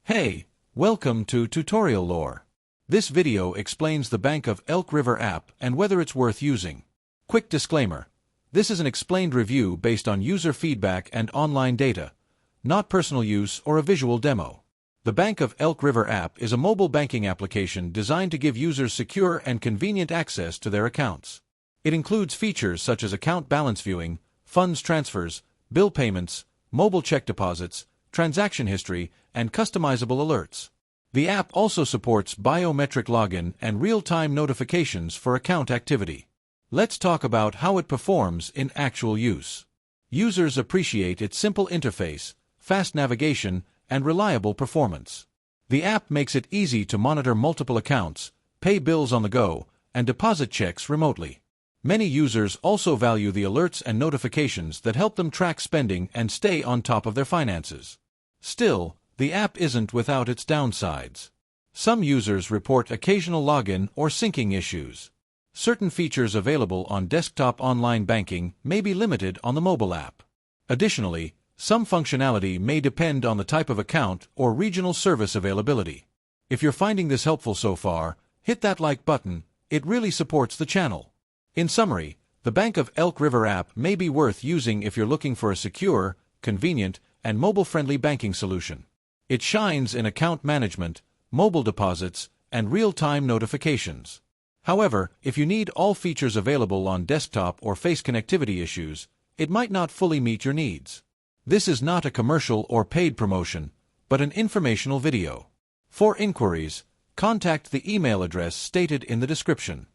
Hey, welcome to Tutorial Lore. This video explains the Bank of Elk River app and whether it's worth using. Quick disclaimer. This is an explained review based on user feedback and online data, not personal use or a visual demo. The Bank of Elk River app is a mobile banking application designed to give users secure and convenient access to their accounts. It includes features such as account balance viewing, funds transfers, bill payments, mobile check deposits, transaction history, and customizable alerts. The app also supports biometric login and real-time notifications for account activity. Let's talk about how it performs in actual use. Users appreciate its simple interface, fast navigation, and reliable performance. The app makes it easy to monitor multiple accounts, pay bills on the go, and deposit checks remotely. Many users also value the alerts and notifications that help them track spending and stay on top of their finances. Still, the app isn't without its downsides. Some users report occasional login or syncing issues. Certain features available on desktop online banking may be limited on the mobile app. Additionally, some functionality may depend on the type of account or regional service availability. If you're finding this helpful so far, hit that like button. It really supports the channel. In summary, the Bank of Elk River app may be worth using if you're looking for a secure, convenient, and mobile-friendly banking solution. It shines in account management, mobile deposits, and real-time notifications. However, if you need all features available on desktop or face connectivity issues, it might not fully meet your needs. This is not a commercial or paid promotion, but an informational video. For inquiries, contact the email address stated in the description.